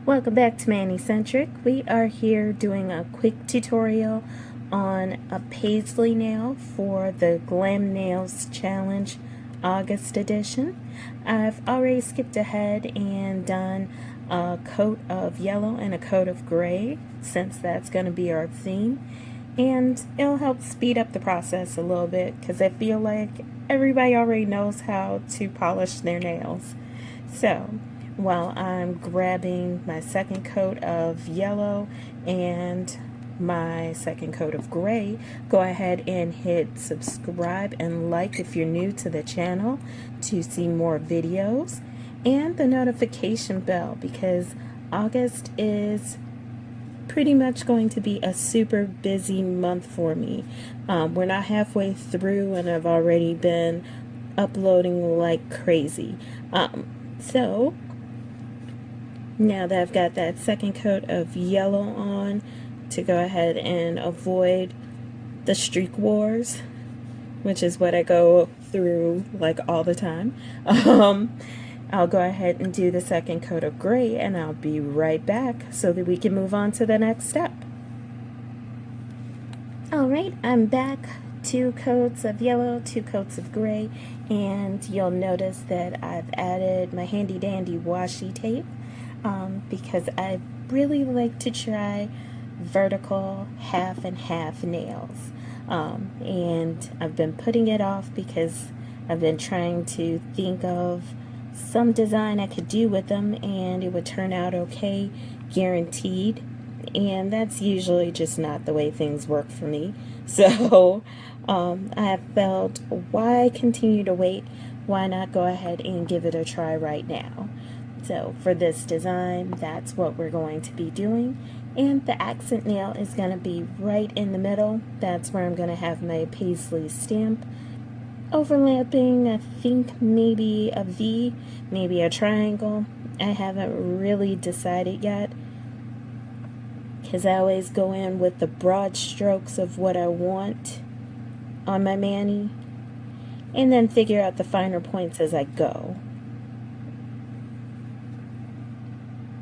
Welcome back to Manny Centric. We are here doing a quick tutorial on a Paisley nail for the Glam Nails Challenge August edition. I've already skipped ahead and done a coat of yellow and a coat of gray, since that's going to be our theme, and it'll help speed up the process a little bit because I feel like everybody already knows how to polish their nails. So while I'm grabbing my second coat of yellow and my second coat of gray, go ahead and hit subscribe and like if you're new to the channel to see more videos, and the notification bell, because August is pretty much going to be a super busy month for me. We're not halfway through and I've already been uploading like crazy. So now that I've got that second coat of yellow on, to go ahead and avoid the streak wars, which is what I go through like all the time, I'll go ahead and do the second coat of gray, and I'll be right back so that we can move on to the next step. Alright, I'm back. 2 coats of yellow, 2 coats of gray, and you'll notice that I've added my handy dandy washi tape because I really like to try vertical half and half nails, and I've been putting it off because I've been trying to think of some design I could do with them and it would turn out okay, guaranteed, and that's usually just not the way things work for me. So I have felt, why continue to wait? Why not go ahead and give it a try right now? So for this design, that's what we're going to be doing, and the accent nail is going to be right in the middle. That's where I'm going to have my Paisley stamp overlapping, I think maybe a V, maybe a triangle. I haven't really decided yet because I always go in with the broad strokes of what I want on my mani and then figure out the finer points as I go.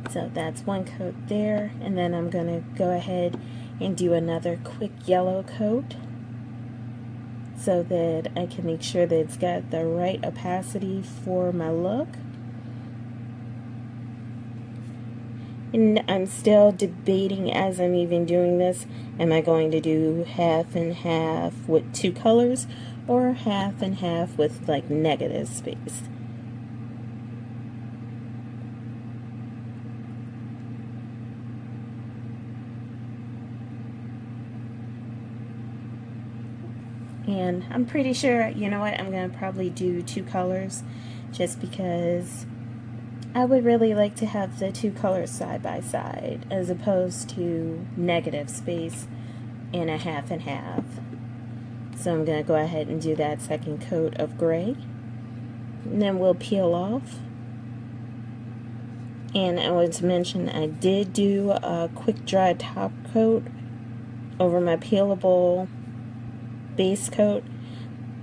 So that's one coat there, and then I'm going to go ahead and do another quick yellow coat so that I can make sure that it's got the right opacity for my look. And I'm still debating as I'm even doing this, am I going to do half and half with 2 colors or half and half with like negative space? And I'm pretty sure, you know what, I'm going to probably do 2 colors just because I would really like to have the 2 colors side by side as opposed to negative space and a half and half. So I'm going to go ahead and do that second coat of gray, and then we'll peel off. And I want to mention I did do a quick dry top coat over my peelable base coat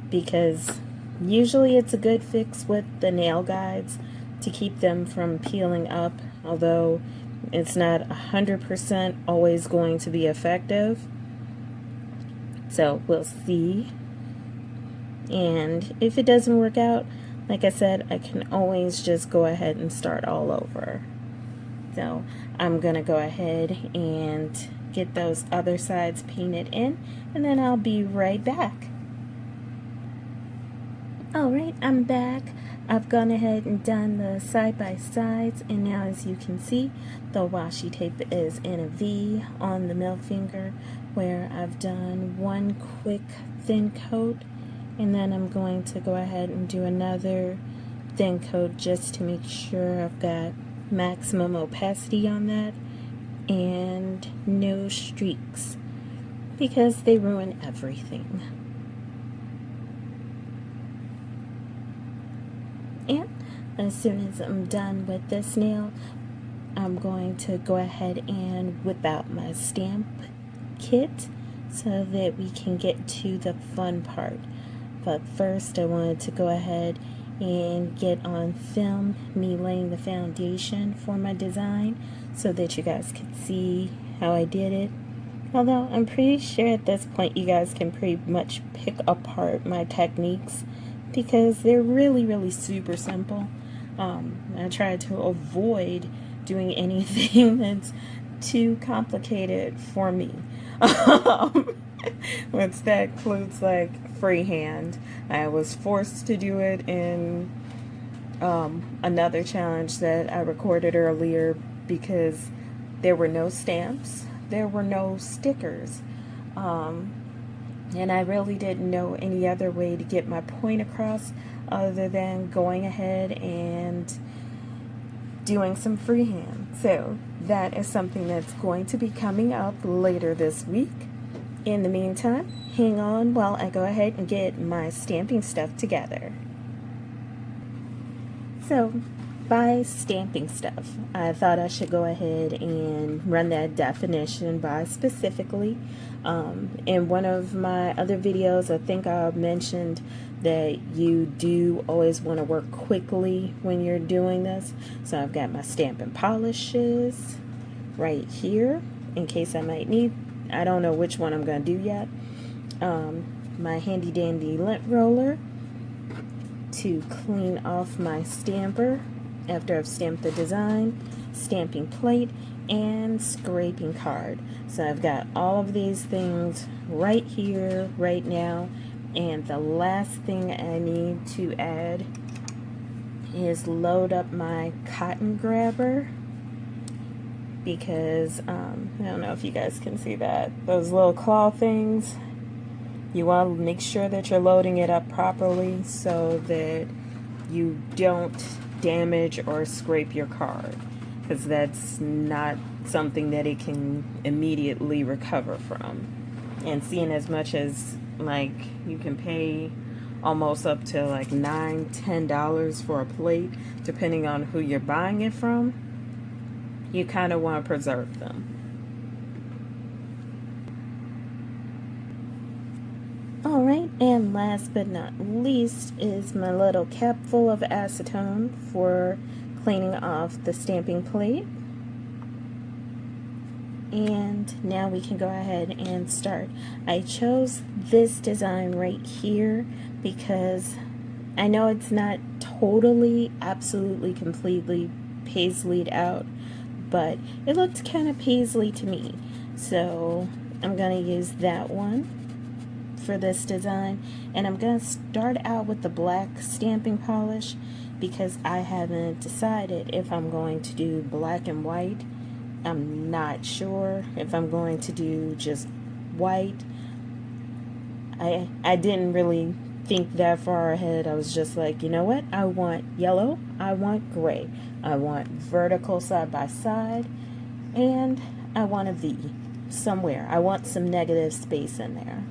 because usually it's a good fix with the nail guides to keep them from peeling up, although it's not 100% always going to be effective. So we'll see, and if it doesn't work out, like I said, I can always just go ahead and start all over. So I'm gonna go ahead and get those other sides painted in, and then I'll be right back. Alright, I'm back. I've gone ahead and done the side-by-sides, and now as you can see, the washi tape is in a V on the middle finger where I've done one quick thin coat, and then I'm going to go ahead and do another thin coat just to make sure I've got maximum opacity on that and no streaks because they ruin everything. And as soon as I'm done with this nail, I'm going to go ahead and whip out my stamp kit so that we can get to the fun part. But first I wanted to go ahead and get on film me laying the foundation for my design so that you guys could see how I did it. Although I'm pretty sure at this point you guys can pretty much pick apart my techniques because they're really super simple. I try to avoid doing anything that's too complicated for me. Which that includes like freehand. I was forced to do it in another challenge that I recorded earlier because there were no stamps, there were no stickers, and I really didn't know any other way to get my point across other than going ahead and doing some freehand. So that is something that's going to be coming up later this week. In the meantime, hang on while I go ahead and get my stamping stuff together. So, by stamping stuff, I thought I should go ahead and run that definition by specifically. In one of my other videos, I think I mentioned that you do always want to work quickly when you're doing this. So I've got my stamp and polishes right here in case I might need. I don't know which one I'm going to do yet. My handy dandy lint roller to clean off my stamper after I've stamped the design, stamping plate, and scraping card. So I've got all of these things right here, right now, and the last thing I need to add is load up my cotton grabber because, I don't know if you guys can see that, those little claw things. You want to make sure that you're loading it up properly so that you don't damage or scrape your card, because that's not something that it can immediately recover from. And seeing as much as like you can pay almost up to like $9-10 for a plate depending on who you're buying it from, you kind of want to preserve them. Alright, and last but not least is my little cap full of acetone for cleaning off the stamping plate. And now we can go ahead and start. I chose this design right here because I know it's not totally, absolutely, completely paisleyed out, but it looked kind of paisley to me. So I'm going to use that one for this design, and I'm going to start out with the black stamping polish because I haven't decided if I'm going to do black and white. I'm not sure if I'm going to do just white. I didn't really think that far ahead. I was just like, you know what? I want yellow, I want gray, I want vertical side by side, and I want a V somewhere. I want some negative space in there.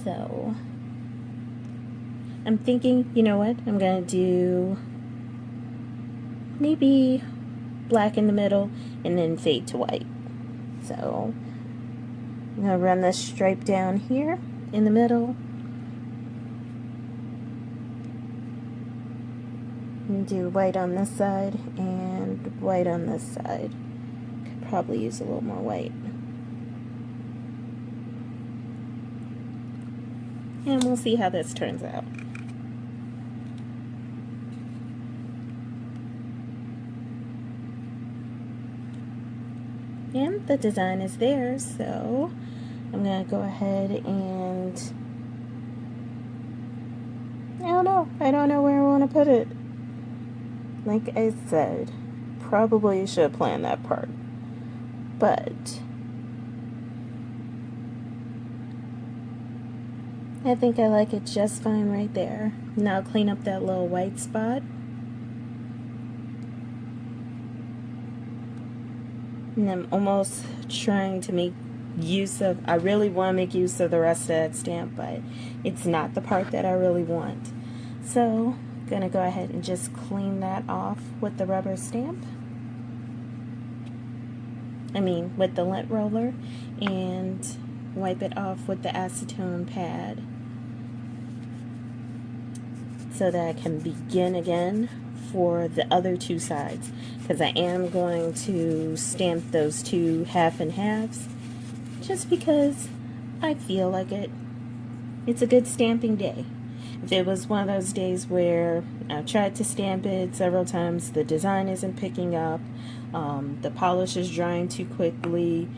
So I'm thinking, you know what? I'm going to do maybe black in the middle and then fade to white. So I'm going to run this stripe down here in the middle and do white on this side and white on this side. Could probably use a little more white. And we'll see how this turns out. And the design is there, so I'm going to go ahead and I don't know where I want to put it. Like I said, probably should have planned that part. But I think I like it just fine right there. Now clean up that little white spot. And I'm almost trying to make use of, I really want to make use of the rest of that stamp, but it's not the part that I really want. So I'm going to go ahead and just clean that off with the rubber stamp. With the lint roller, and wipe it off with the acetone pad. so that I can begin again for the other two sides, because I am going to stamp those two half and halves just because I feel like it. It's a good stamping day. If it was one of those days where I've tried to stamp it several times, the design isn't picking up, the polish is drying too quickly,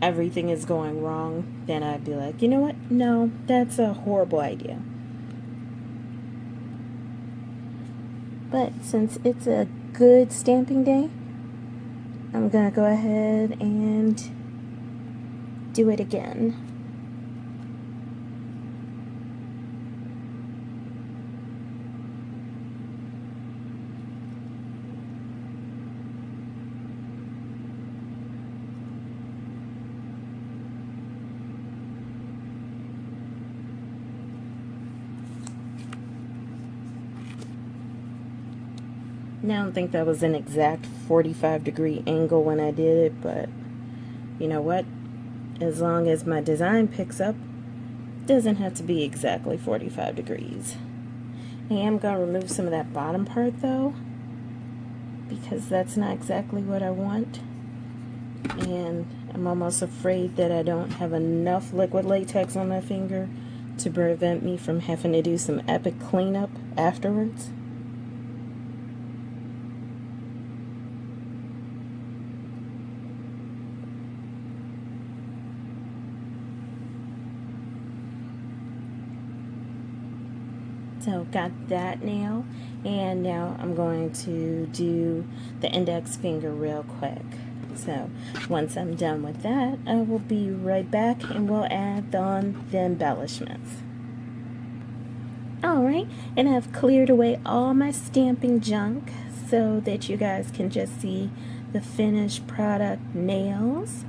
everything is going wrong, then I'd be like, you know what? No, that's a horrible idea. But since it's a good stamping day, I'm going to go ahead and do it again. Now I don't think that was an exact 45-degree angle when I did it, but you know what? As long as my design picks up, it doesn't have to be exactly 45 degrees. I am going to remove some of that bottom part though, because that's not exactly what I want. And I'm almost afraid that I don't have enough liquid latex on my finger to prevent me from having to do some epic cleanup afterwards. So got that nail, and now I'm going to do the index finger real quick. So once I'm done with that, I will be right back and we'll add on the embellishments. Alright, and I've cleared away all my stamping junk so that you guys can just see the finished product nails.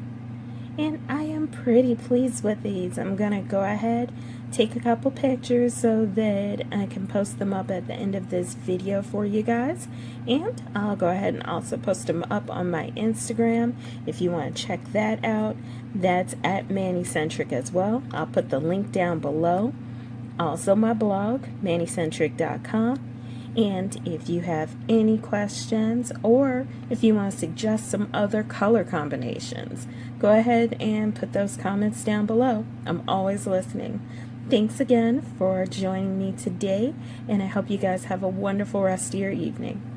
And I am pretty pleased with these. I'm going to go ahead, take a couple pictures so that I can post them up at the end of this video for you guys. And I'll go ahead and also post them up on my Instagram if you want to check that out. That's at Mannycentric as well. I'll put the link down below. Also my blog, mannycentric.com. And if you have any questions or if you want to suggest some other color combinations, go ahead and put those comments down below. I'm always listening. Thanks again for joining me today, and I hope you guys have a wonderful rest of your evening.